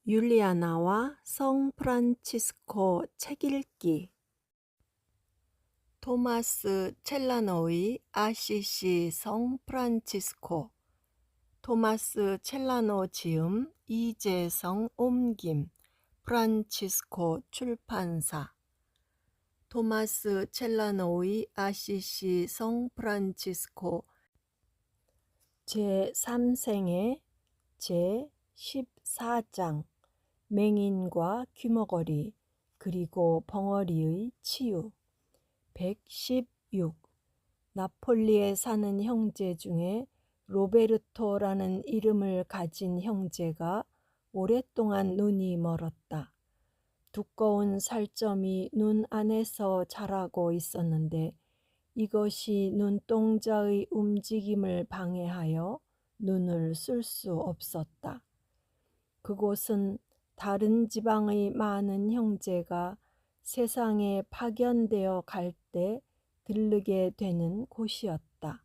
율리아나와 성 프란치스코 책 읽기. 토마스 첼라노의 아시시 성 프란치스코. 토마스 첼라노 지음, 이재성 옮김, 프란치스코 출판사. 토마스 첼라노의 아시시 성 프란치스코 제3생의 제14장 맹인과 귀머거리 그리고 벙어리의 치유. 116. 나폴리에 사는 형제 중에 로베르토라는 이름을 가진 형제가 오랫동안 눈이 멀었다. 두꺼운 살점이 눈 안에서 자라고 있었는데 이것이 눈동자의 움직임을 방해하여 눈을 쓸 수 없었다. 그곳은 다른 지방의 많은 형제가 세상에 파견되어 갈 때 들르게 되는 곳이었다.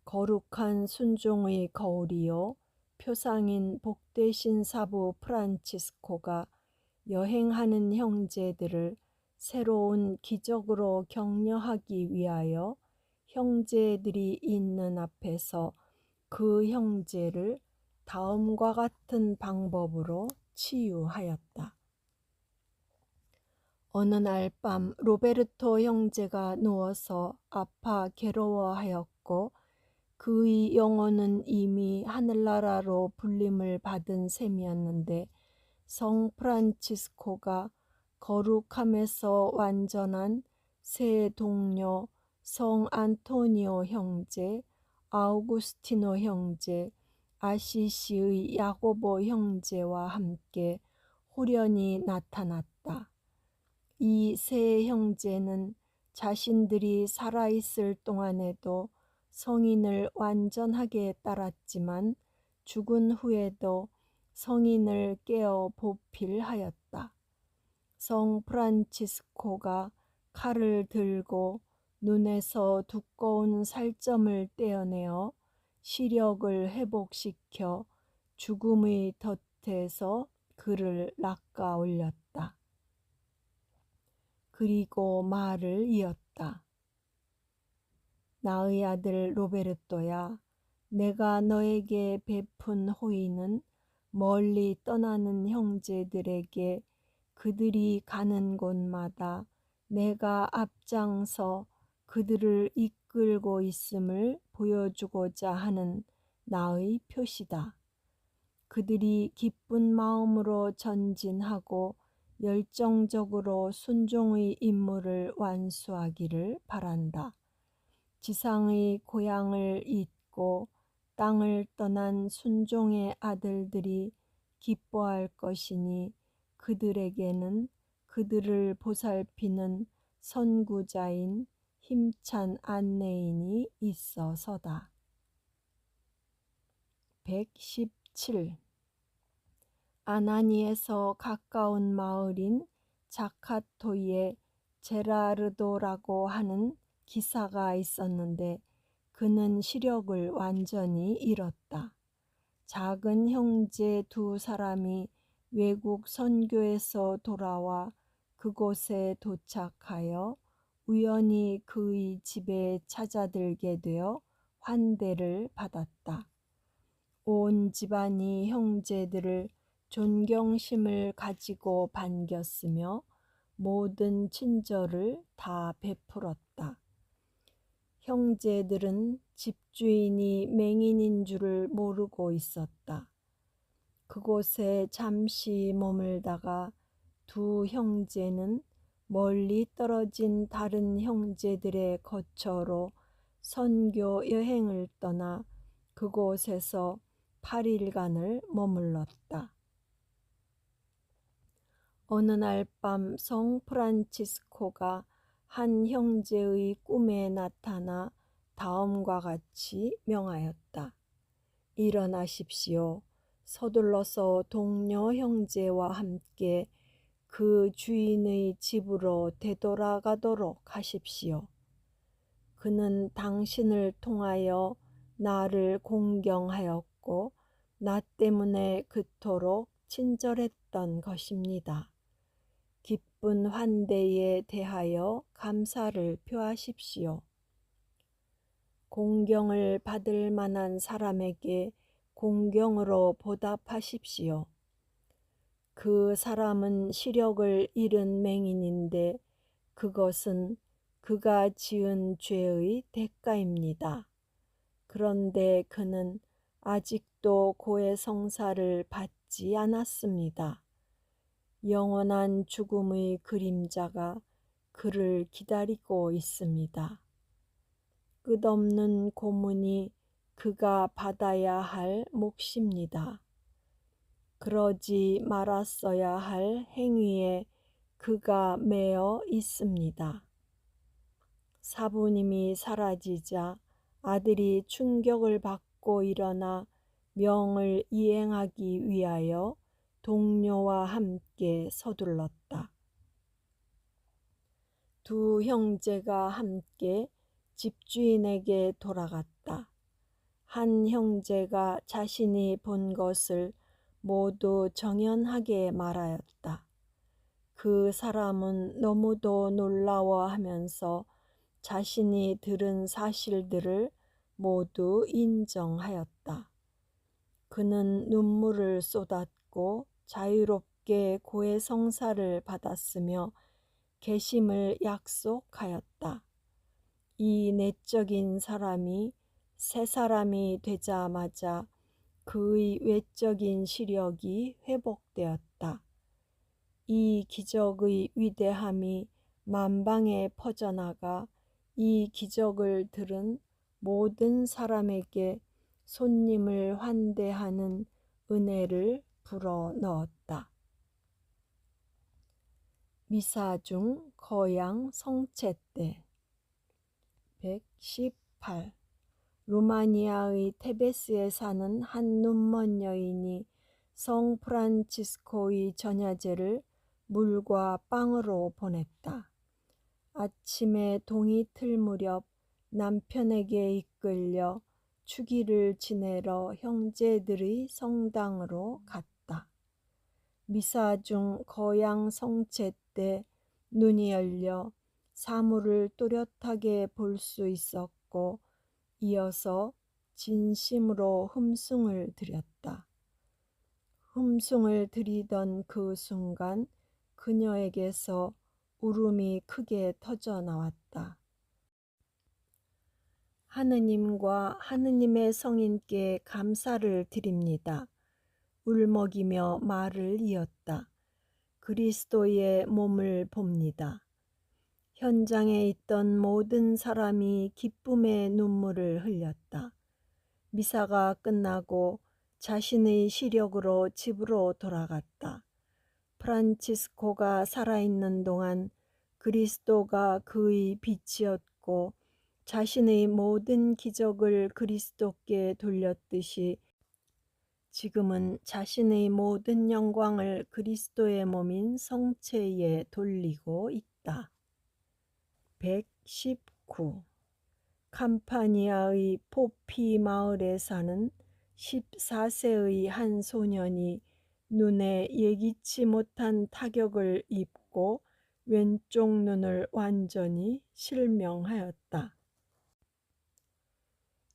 거룩한 순종의 거울이요 표상인 복되신 사부 프란치스코가 여행하는 형제들을 새로운 기적으로 격려하기 위하여 형제들이 있는 앞에서 그 형제를 다음과 같은 방법으로 치유하였다. 어느 날 밤 로베르토 형제가 누워서 아파 괴로워하였고 그의 영혼은 이미 하늘나라로 불림을 받은 셈이었는데 성 프란치스코가 거룩함에서 완전한 새 동료 성 안토니오 형제, 아우구스티노 형제, 아시시의 야고보 형제와 함께 호련히 나타났다. 이 세 형제는 자신들이 살아있을 동안에도 성인을 완전하게 따랐지만 죽은 후에도 성인을 깨어 보필하였다. 성 프란치스코가 칼을 들고 눈에서 두꺼운 살점을 떼어내어 시력을 회복시켜 죽음의 덫에서 그를 낚아 올렸다. 그리고 말을 이었다. 나의 아들 로베르토야, 내가 너에게 베푼 호의는 멀리 떠나는 형제들에게 그들이 가는 곳마다 내가 앞장서 그들을 이끌고 있음을 보여주고자 하는 나의 표시다. 그들이 기쁜 마음으로 전진하고 열정적으로 순종의 임무를 완수하기를 바란다. 지상의 고향을 잇고 땅을 떠난 순종의 아들들이 기뻐할 것이니 그들에게는 그들을 보살피는 선구자인 힘찬 안내인이 있어서다. 117. 아나니에서 가까운 마을인 자카토에 제라르도라고 하는 기사가 있었는데 그는 시력을 완전히 잃었다. 작은 형제 두 사람이 외국 선교에서 돌아와 그곳에 도착하여 우연히 그의 집에 찾아들게 되어 환대를 받았다. 온 집안이 형제들을 존경심을 가지고 반겼으며 모든 친절을 다 베풀었다. 형제들은 집주인이 맹인인 줄을 모르고 있었다. 그곳에 잠시 머물다가 두 형제는 멀리 떨어진 다른 형제들의 거처로 선교 여행을 떠나 그곳에서 8일간을 머물렀다. 어느 날 밤 성 프란치스코가 한 형제의 꿈에 나타나 다음과 같이 명하였다. 일어나십시오. 서둘러서 동료 형제와 함께 그 주인의 집으로 되돌아가도록 하십시오. 그는 당신을 통하여 나를 공경하였고 나 때문에 그토록 친절했던 것입니다. 기쁜 환대에 대하여 감사를 표하십시오. 공경을 받을 만한 사람에게 공경으로 보답하십시오. 그 사람은 시력을 잃은 맹인인데 그것은 그가 지은 죄의 대가입니다. 그런데 그는 아직도 고해성사를 받지 않았습니다. 영원한 죽음의 그림자가 그를 기다리고 있습니다. 끝없는 고문이 그가 받아야 할 몫입니다. 그러지 말았어야 할 행위에 그가 매여 있습니다. 사부님이 사라지자 아들이 충격을 받고 일어나 명을 이행하기 위하여 동료와 함께 서둘렀다. 두 형제가 함께 집주인에게 돌아갔다. 한 형제가 자신이 본 것을 모두 정연하게 말하였다. 그 사람은 너무도 놀라워하면서 자신이 들은 사실들을 모두 인정하였다. 그는 눈물을 쏟았고 자유롭게 고해성사를 받았으며 계심을 약속하였다. 이 내적인 사람이 새 사람이 되자마자 그의 외적인 시력이 회복되었다. 이 기적의 위대함이 만방에 퍼져나가 이 기적을 들은 모든 사람에게 손님을 환대하는 은혜를 불어넣었다. 미사 중 거양 성체 때 118. 루마니아의 테베스에 사는 한 눈먼 여인이 성 프란치스코의 전야제를 물과 빵으로 보냈다. 아침에 동이 틀 무렵 남편에게 이끌려 축일을 지내러 형제들의 성당으로 갔다. 미사 중 거양 성체 때 눈이 열려 사물을 또렷하게 볼 수 있었고 이어서 진심으로 흠숭을 드렸다. 흠숭을 드리던 그 순간 그녀에게서 울음이 크게 터져 나왔다. 하느님과 하느님의 성인께 감사를 드립니다. 울먹이며 말을 이었다. 그리스도의 몸을 봅니다. 현장에 있던 모든 사람이 기쁨의 눈물을 흘렸다. 미사가 끝나고 자신의 시력으로 집으로 돌아갔다. 프란치스코가 살아있는 동안 그리스도가 그의 빛이었고 자신의 모든 기적을 그리스도께 돌렸듯이 지금은 자신의 모든 영광을 그리스도의 몸인 성체에 돌리고 있다. 119. 캄파니아의 포피 마을에 사는 14세의 한 소년이 눈에 예기치 못한 타격을 입고 왼쪽 눈을 완전히 실명하였다.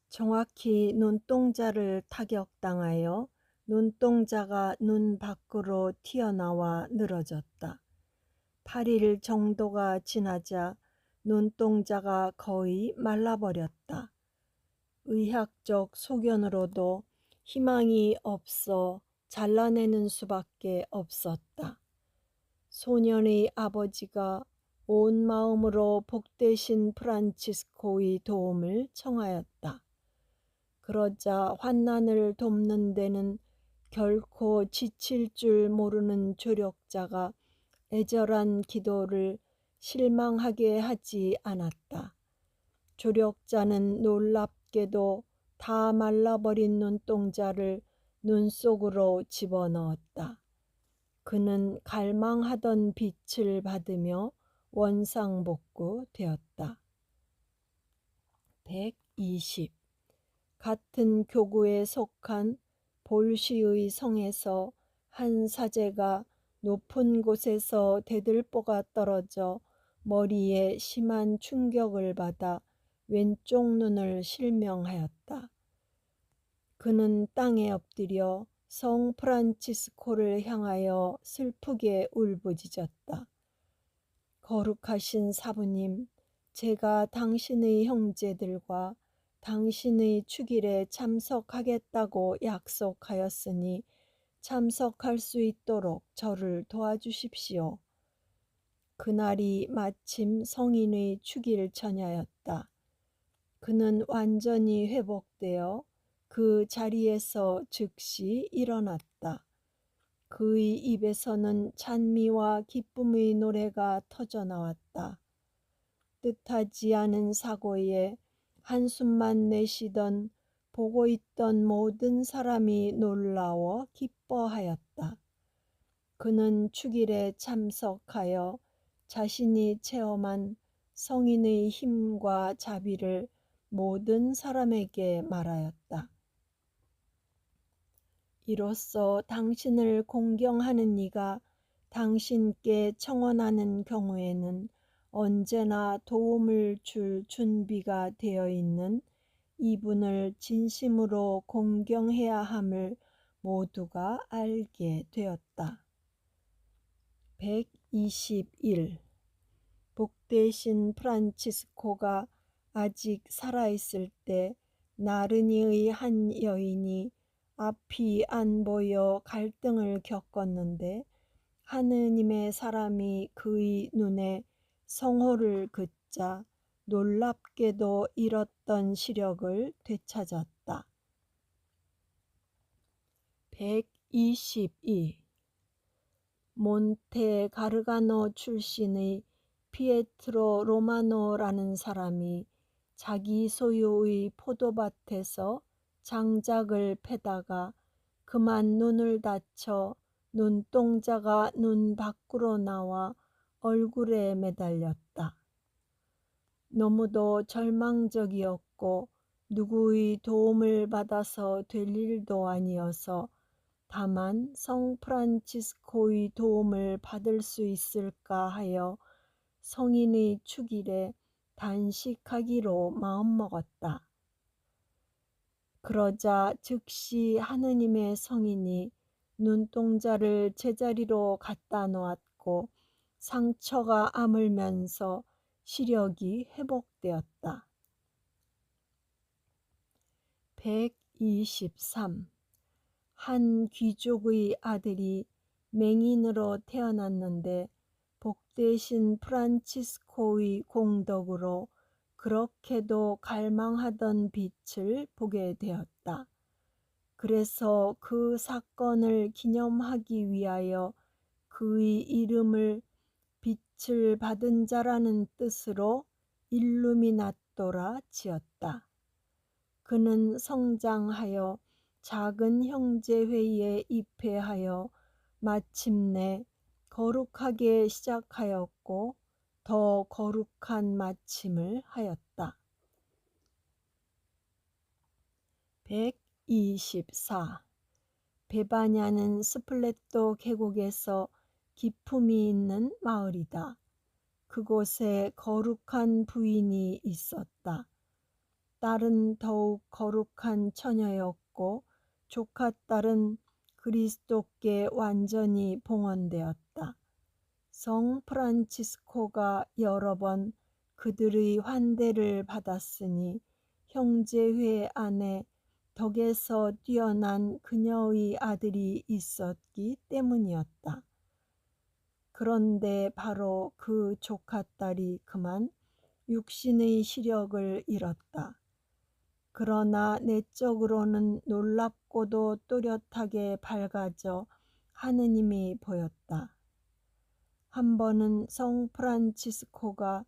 정확히 눈동자를 타격당하여 눈동자가 눈 밖으로 튀어나와 늘어졌다. 8일 정도가 지나자 눈동자가 거의 말라버렸다. 의학적 소견으로도 희망이 없어 잘라내는 수밖에 없었다. 소년의 아버지가 온 마음으로 복되신 프란치스코의 도움을 청하였다. 그러자 환난을 돕는 데는 결코 지칠 줄 모르는 조력자가 애절한 기도를 실망하게 하지 않았다. 조력자는 놀랍게도 다 말라버린 눈동자를 눈 속으로 집어넣었다. 그는 갈망하던 빛을 받으며 원상복구되었다. 120. 같은 교구에 속한 볼시의 성에서 한 사제가 높은 곳에서 대들보가 떨어져 머리에 심한 충격을 받아 왼쪽 눈을 실명하였다. 그는 땅에 엎드려 성 프란치스코를 향하여 슬프게 울부짖었다. 거룩하신 사부님, 제가 당신의 형제들과 당신의 축일에 참석하겠다고 약속하였으니 참석할 수 있도록 저를 도와주십시오. 그날이 마침 성인의 축일 전야였다. 그는 완전히 회복되어 그 자리에서 즉시 일어났다. 그의 입에서는 찬미와 기쁨의 노래가 터져나왔다. 뜻하지 않은 사고에 한숨만 내쉬던 보고 있던 모든 사람이 놀라워 기뻐하였다. 그는 축일에 참석하여 자신이 체험한 성인의 힘과 자비를 모든 사람에게 말하였다. 이로써 당신을 공경하는 이가 당신께 청원하는 경우에는 언제나 도움을 줄 준비가 되어 있는 이분을 진심으로 공경해야 함을 모두가 알게 되었다. 121. 복되신 프란치스코가 아직 살아있을 때 나르니의 한 여인이 앞이 안 보여 갈등을 겪었는데 하느님의 사람이 그의 눈에 성호를 긋자 놀랍게도 잃었던 시력을 되찾았다. 122. 몬테 가르가노 출신의 피에트로 로마노라는 사람이 자기 소유의 포도밭에서 장작을 패다가 그만 눈을 다쳐 눈동자가 눈 밖으로 나와 얼굴에 매달렸다. 너무도 절망적이었고 누구의 도움을 받아서 될 일도 아니어서 다만 성 프란치스코의 도움을 받을 수 있을까 하여 성인의 축일에 단식하기로 마음먹었다. 그러자 즉시 하느님의 성인이 눈동자를 제자리로 갖다 놓았고 상처가 아물면서 시력이 회복되었다. 123. 한 귀족의 아들이 맹인으로 태어났는데 복되신 프란치스코의 공덕으로 그렇게도 갈망하던 빛을 보게 되었다. 그래서 그 사건을 기념하기 위하여 그의 이름을 빛을 받은 자라는 뜻으로 일루미나토라 지었다. 그는 성장하여 작은 형제회의에 입회하여 마침내 거룩하게 시작하였고 더 거룩한 마침을 하였다. 124. 베바냐는 스플레토 계곡에서 기품이 있는 마을이다. 그곳에 거룩한 부인이 있었다. 딸은 더욱 거룩한 처녀였고 조카딸은 그리스도께 완전히 봉헌되었다. 성 프란치스코가 여러 번 그들의 환대를 받았으니 형제회 안에 덕에서 뛰어난 그녀의 아들이 있었기 때문이었다. 그런데 바로 그 조카딸이 그만 육신의 시력을 잃었다. 그러나 내적으로는 놀랍고도 또렷하게 밝아져 하느님이 보였다. 한 번은 성 프란치스코가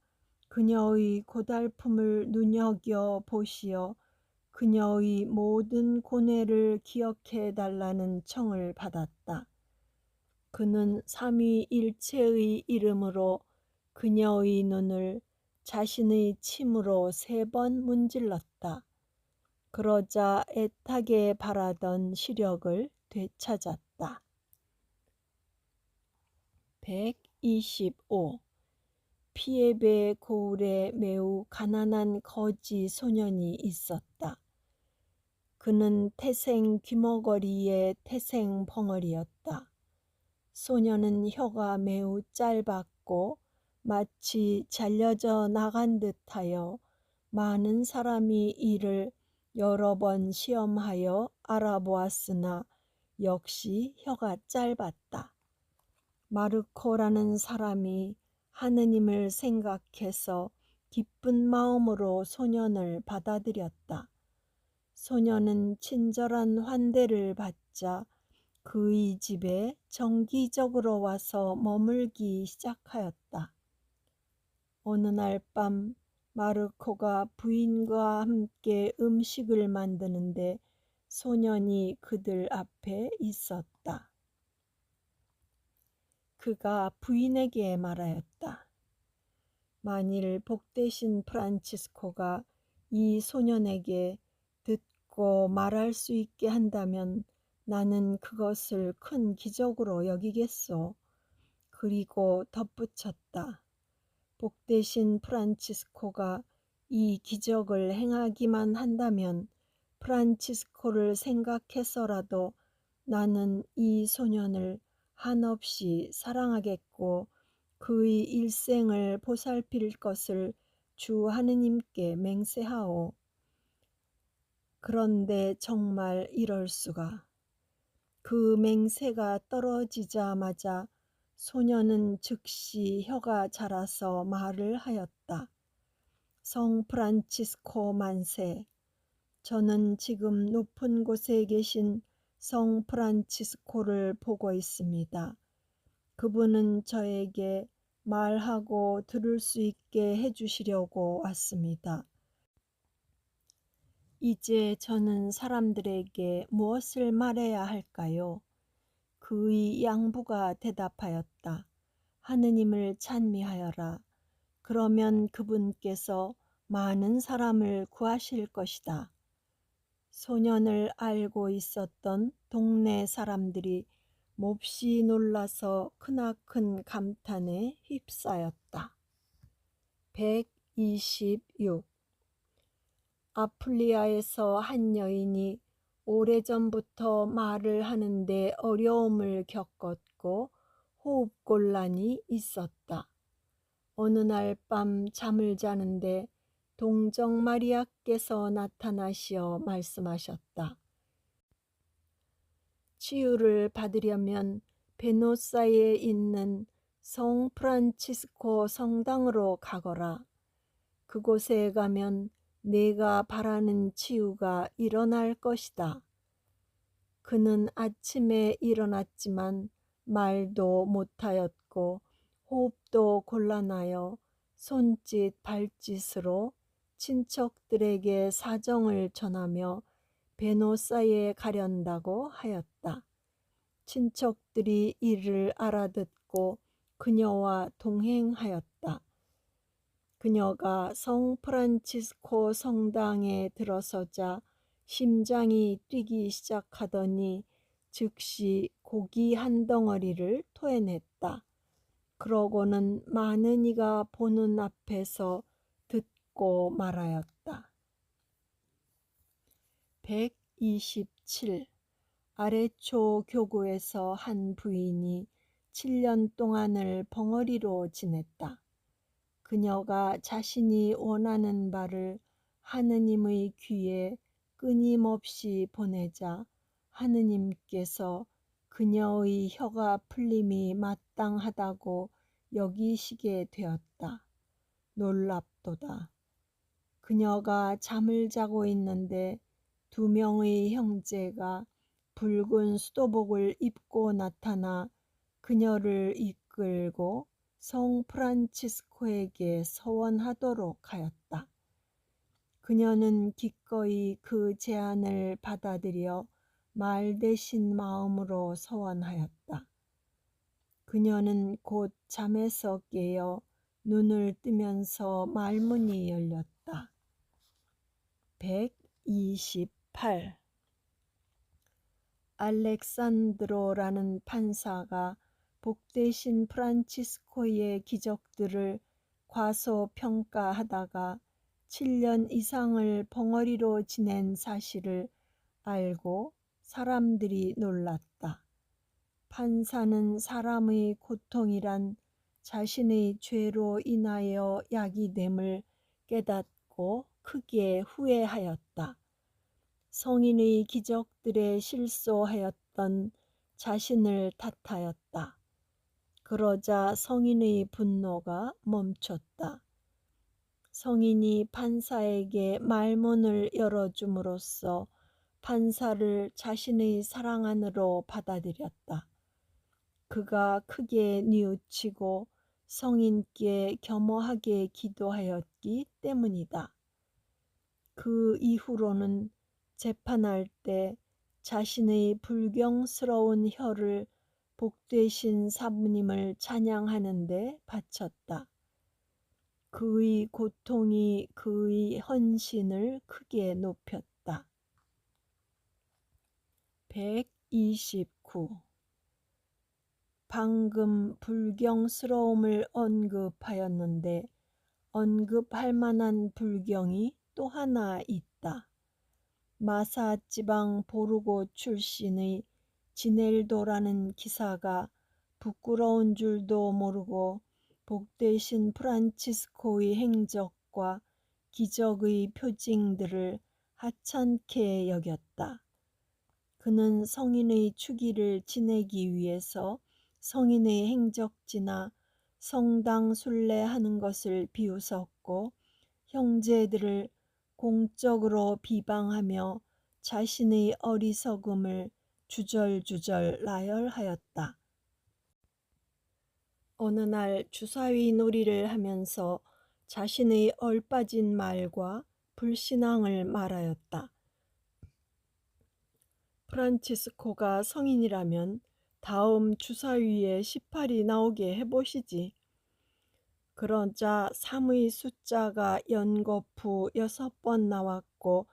그녀의 고달픔을 눈여겨 보시어 그녀의 모든 고뇌를 기억해 달라는 청을 받았다. 그는 삼위일체의 이름으로 그녀의 눈을 자신의 침으로 3번 문질렀다. 그러자 애타게 바라던 시력을 되찾았다. 125. 피에베 고을에 매우 가난한 거지 소년이 있었다. 그는 태생 귀머거리의 태생 벙어리였다. 소년은 혀가 매우 짧았고 마치 잘려져 나간 듯하여 많은 사람이 이를 여러 번 시험하여 알아보았으나 역시 혀가 짧았다. 마르코라는 사람이 하느님을 생각해서 기쁜 마음으로 소년을 받아들였다. 소년은 친절한 환대를 받자 그의 집에 정기적으로 와서 머물기 시작하였다. 어느 날 밤 마르코가 부인과 함께 음식을 만드는데 소년이 그들 앞에 있었다. 그가 부인에게 말하였다. 만일 복되신 프란치스코가 이 소년에게 듣고 말할 수 있게 한다면 나는 그것을 큰 기적으로 여기겠소. 그리고 덧붙였다. 복되신 프란치스코가 이 기적을 행하기만 한다면 프란치스코를 생각해서라도 나는 이 소년을 한없이 사랑하겠고 그의 일생을 보살필 것을 주 하느님께 맹세하오. 그런데 정말 이럴 수가. 그 맹세가 떨어지자마자 소년은 즉시 혀가 자라서 말을 하였다. 성 프란치스코 만세. 저는 지금 높은 곳에 계신 성 프란치스코를 보고 있습니다. 그분은 저에게 말하고 들을 수 있게 해주시려고 왔습니다. 이제 저는 사람들에게 무엇을 말해야 할까요? 그의 양부가 대답하였다. 하느님을 찬미하여라. 그러면 그분께서 많은 사람을 구하실 것이다. 소년을 알고 있었던 동네 사람들이 몹시 놀라서 크나큰 감탄에 휩싸였다. 126. 아플리아에서 한 여인이 오래전부터 말을 하는데 어려움을 겪었고 호흡곤란이 있었다. 어느 날 밤 잠을 자는데 동정 마리아께서 나타나시어 말씀하셨다. 치유를 받으려면 베노사에 있는 성 프란치스코 성당으로 가거라. 그곳에 가면 내가 바라는 치유가 일어날 것이다. 그는 아침에 일어났지만 말도 못하였고 호흡도 곤란하여 손짓 발짓으로 친척들에게 사정을 전하며 베노사에 가련다고 하였다. 친척들이 이를 알아듣고 그녀와 동행하였다. 그녀가 성 프란치스코 성당에 들어서자 심장이 뛰기 시작하더니 즉시 고기 한 덩어리를 토해냈다. 그러고는 많은 이가 보는 앞에서 듣고 말하였다. 127. 아래초 교구에서 한 부인이 7년 동안을 벙어리로 지냈다. 그녀가 자신이 원하는 바를 하느님의 귀에 끊임없이 보내자 하느님께서 그녀의 혀가 풀림이 마땅하다고 여기시게 되었다. 놀랍도다. 그녀가 잠을 자고 있는데 2명의 형제가 붉은 수도복을 입고 나타나 그녀를 이끌고 성 프란치스코에게 서원하도록 하였다. 그녀는 기꺼이 그 제안을 받아들여 말대신 마음으로 서원하였다. 그녀는 곧 잠에서 깨어 눈을 뜨면서 말문이 열렸다. 128. 알렉산드로라는 판사가 복되신 프란치스코의 기적들을 과소평가하다가 7년 이상을 벙어리로 지낸 사실을 알고 사람들이 놀랐다. 판사는 사람의 고통이란 자신의 죄로 인하여 야기됨을 깨닫고 크게 후회하였다. 성인의 기적들에 실소하였던 자신을 탓하였다. 그러자 성인의 분노가 멈췄다. 성인이 판사에게 말문을 열어줌으로써 판사를 자신의 사랑 안으로 받아들였다. 그가 크게 뉘우치고 성인께 겸허하게 기도하였기 때문이다. 그 이후로는 재판할 때 자신의 불경스러운 혀를 복되신 사부님을 찬양하는 데 바쳤다. 그의 고통이 그의 헌신을 크게 높였다. 129. 방금 불경스러움을 언급하였는데 언급할 만한 불경이 또 하나 있다. 마사 지방 보르고 출신의 지넬도라는 기사가 부끄러운 줄도 모르고 복되신 프란치스코의 행적과 기적의 표징들을 하찮게 여겼다. 그는 성인의 축일을 지내기 위해서 성인의 행적지나 성당 순례하는 것을 비웃었고 형제들을 공적으로 비방하며 자신의 어리석음을 주절주절 나열하였다. 어느 날 주사위 놀이를 하면서 자신의 얼빠진 말과 불신앙을 말하였다. 프란치스코가 성인이라면 다음 주사위에 18이 나오게 해보시지. 그러자 3의 숫자가 연거푸 6번 나왔고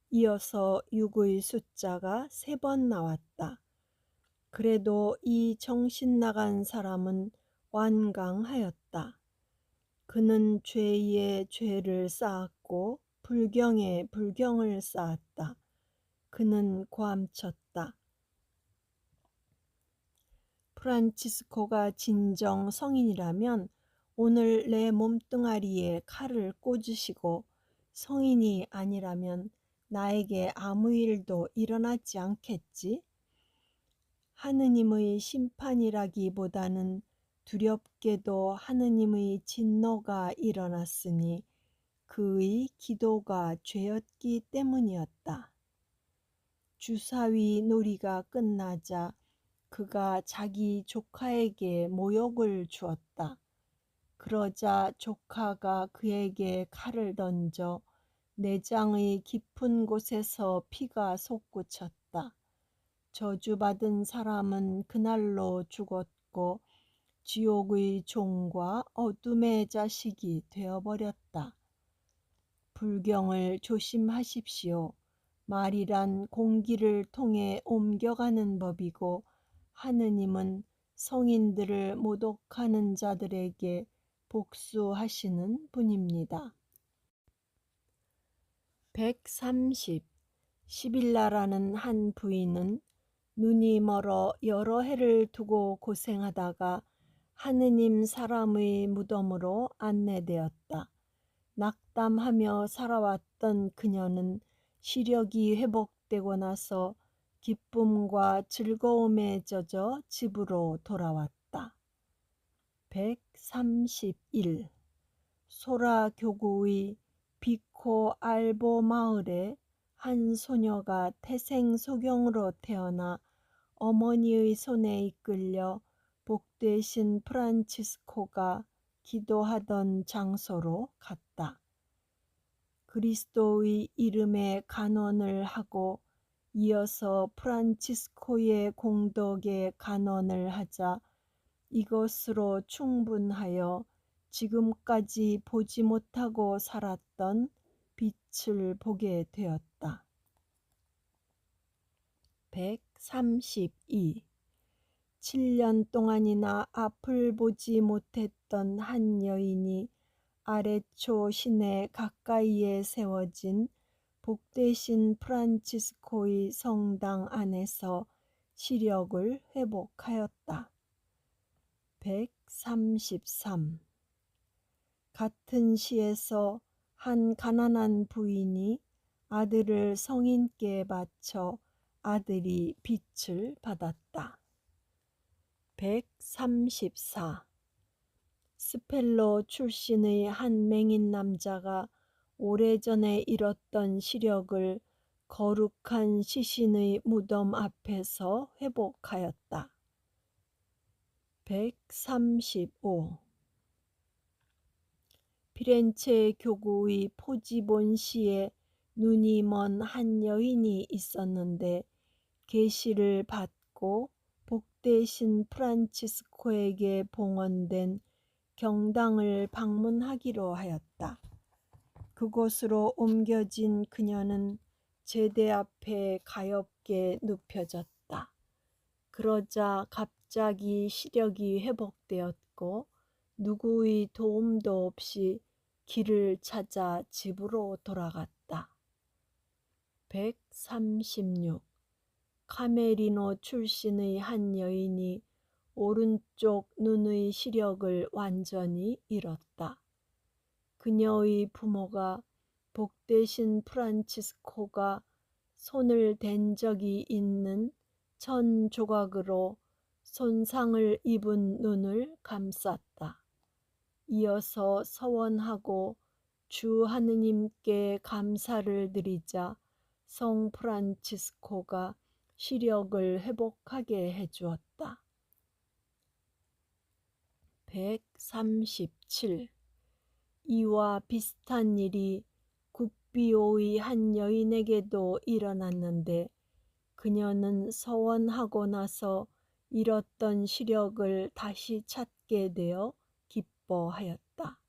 이어서 6의 숫자가 3번 나왔다. 그래도 이 정신 나간 사람은 완강하였다. 그는 죄에 죄를 쌓았고 불경에 불경을 쌓았다. 그는 고함쳤다. 프란치스코가 진정 성인이라면 오늘 내 몸뚱아리에 칼을 꽂으시고 성인이 아니라면 나에게 아무 일도 일어나지 않겠지? 하느님의 심판이라기보다는 두렵게도 하느님의 진노가 일어났으니 그의 기도가 죄였기 때문이었다. 주사위 놀이가 끝나자 그가 자기 조카에게 모욕을 주었다. 그러자 조카가 그에게 칼을 던져 내장의 깊은 곳에서 피가 솟구쳤다. 저주받은 사람은 그날로 죽었고 지옥의 종과 어둠의 자식이 되어버렸다. 불경을 조심하십시오. 말이란 공기를 통해 옮겨가는 법이고 하느님은 성인들을 모독하는 자들에게 복수하시는 분입니다. 130. 시빌라라는 한 부인은 눈이 멀어 여러 해를 두고 고생하다가 하느님 사람의 무덤으로 안내되었다. 낙담하며 살아왔던 그녀는 시력이 회복되고 나서 기쁨과 즐거움에 젖어 집으로 돌아왔다. 131. 소라 교구의 비코 알보 마을에 한 소녀가 태생 소경으로 태어나 어머니의 손에 이끌려 복되신 프란치스코가 기도하던 장소로 갔다. 그리스도의 이름에 간언을 하고 이어서 프란치스코의 공덕에 간언을 하자 이것으로 충분하여 지금까지 보지 못하고 살았던 빛을 보게 되었다. 132. 7년 동안이나 앞을 보지 못했던 한 여인이 아레초 시내 가까이에 세워진 복되신 프란치스코의 성당 안에서 시력을 회복하였다. 133. 같은 시에서 한 가난한 부인이 아들을 성인께 바쳐 아들이 빛을 받았다. 134. 스펠로 출신의 한 맹인 남자가 오래전에 잃었던 시력을 거룩한 시신의 무덤 앞에서 회복하였다. 135. 피렌체 교구의 포지본시에 눈이 먼 한 여인이 있었는데 계시를 받고 복되신 프란치스코에게 봉헌된 경당을 방문하기로 하였다. 그곳으로 옮겨진 그녀는 제대 앞에 가엾게 눕혀졌다. 그러자 갑자기 시력이 회복되었고 누구의 도움도 없이 길을 찾아 집으로 돌아갔다. 136. 카메리노 출신의 한 여인이 오른쪽 눈의 시력을 완전히 잃었다. 그녀의 부모가 복되신 프란치스코가 손을 댄 적이 있는 천 조각으로 손상을 입은 눈을 감쌌다. 이어서 서원하고 주 하느님께 감사를 드리자 성 프란치스코가 시력을 회복하게 해주었다. 137. 이와 비슷한 일이 국비오의 한 여인에게도 일어났는데 그녀는 서원하고 나서 잃었던 시력을 다시 찾게 되어 기뻐하였다.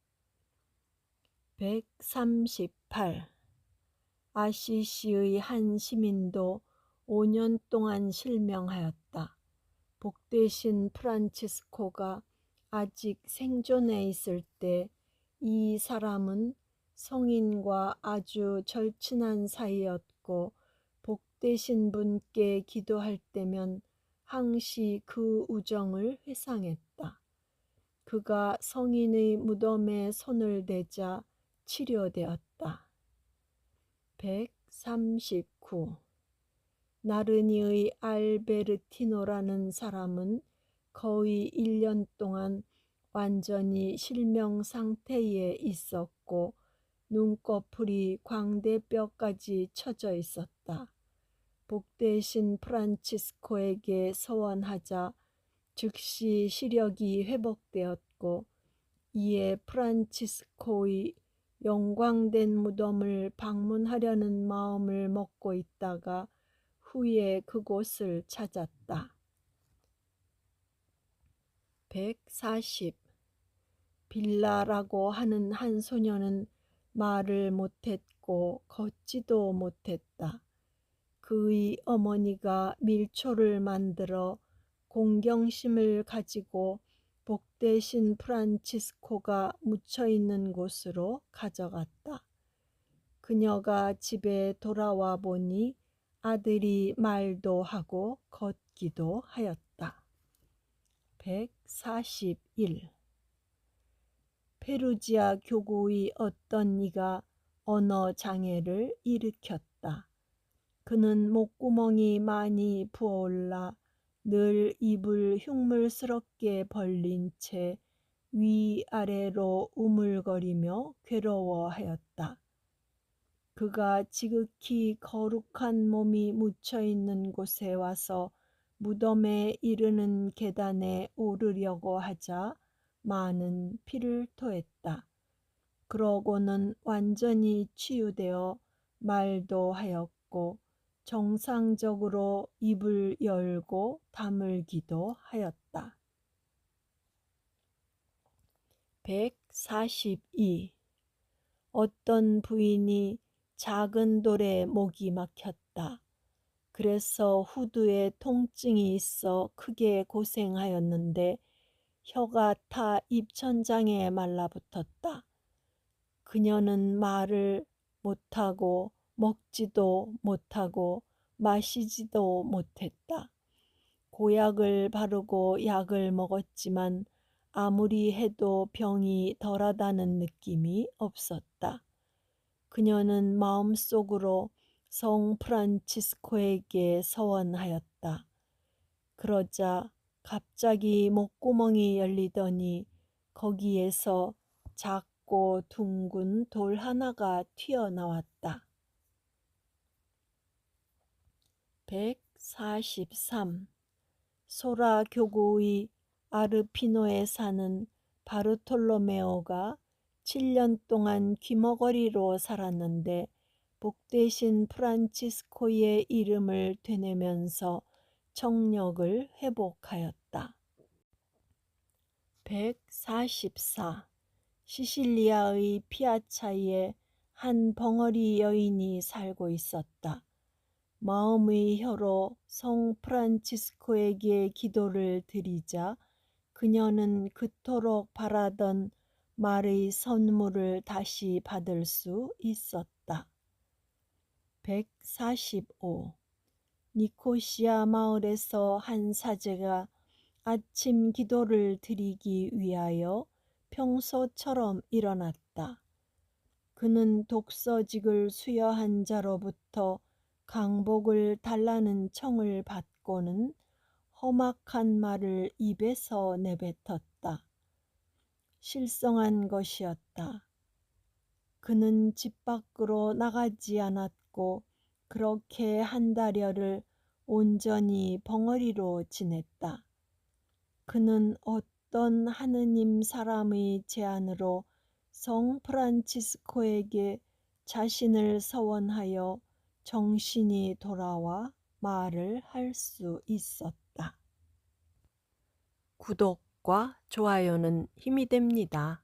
138. 아시시의 한 시민도 5년 동안 실명하였다. 복되신 프란치스코가 아직 생존해 있을 때 이 사람은 성인과 아주 절친한 사이였고 복되신 분께 기도할 때면 항시 그 우정을 회상했다. 그가 성인의 무덤에 손을 대자 치료되었다. 139. 나르니의 알베르티노라는 사람은 거의 1년 동안 완전히 실명 상태에 있었고 눈꺼풀이 광대뼈까지 쳐져 있었다. 복되신 프란치스코에게 서원하자 즉시 시력이 회복되었고 이에 프란치스코의 영광된 무덤을 방문하려는 마음을 먹고 있다가 후에 그곳을 찾았다. 140. 빌라라고 하는 한 소녀는 말을 못했고 걷지도 못했다. 그의 어머니가 밀초를 만들어 공경심을 가지고 복되신 프란치스코가 묻혀있는 곳으로 가져갔다. 그녀가 집에 돌아와 보니 아들이 말도 하고 걷기도 하였다. 141. 페루지아 교구의 어떤 이가 언어 장애를 일으켰다. 그는 목구멍이 많이 부어올라 늘 입을 흉물스럽게 벌린 채 위아래로 우물거리며 괴로워하였다. 그가 지극히 거룩한 몸이 묻혀있는 곳에 와서 무덤에 이르는 계단에 오르려고 하자 많은 피를 토했다. 그러고는 완전히 치유되어 말도 하였고 정상적으로 입을 열고 다물기도 하였다. 142. 어떤 부인이 작은 돌에 목이 막혔다. 그래서 후두에 통증이 있어 크게 고생하였는데 혀가 타 입천장에 말라붙었다. 그녀는 말을 못하고 먹지도 못하고 마시지도 못했다. 고약을 바르고 약을 먹었지만 아무리 해도 병이 덜하다는 느낌이 없었다. 그녀는 마음속으로 성 프란치스코에게 서원하였다. 그러자 갑자기 목구멍이 열리더니 거기에서 작고 둥근 돌 하나가 튀어나왔다. 143. 소라 교구의 아르피노에 사는 바르톨로메오가 7년 동안 귀머거리로 살았는데 복되신 프란치스코의 이름을 되뇌면서 청력을 회복하였다. 144. 시실리아의 피아차에 한 벙어리 여인이 살고 있었다. 마음의 혀로 성 프란치스코에게 기도를 드리자 그녀는 그토록 바라던 말의 선물을 다시 받을 수 있었다. 145. 니코시아 마을에서 한 사제가 아침 기도를 드리기 위하여 평소처럼 일어났다. 그는 독서직을 수여한 자로부터 강복을 달라는 청을 받고는 험악한 말을 입에서 내뱉었다. 실성한 것이었다. 그는 집 밖으로 나가지 않았고 그렇게 한 달여를 온전히 벙어리로 지냈다. 그는 어떤 하느님 사람의 제안으로 성 프란치스코에게 자신을 서원하여 정신이 돌아와 말을 할 수 있었다. 구독과 좋아요는 힘이 됩니다.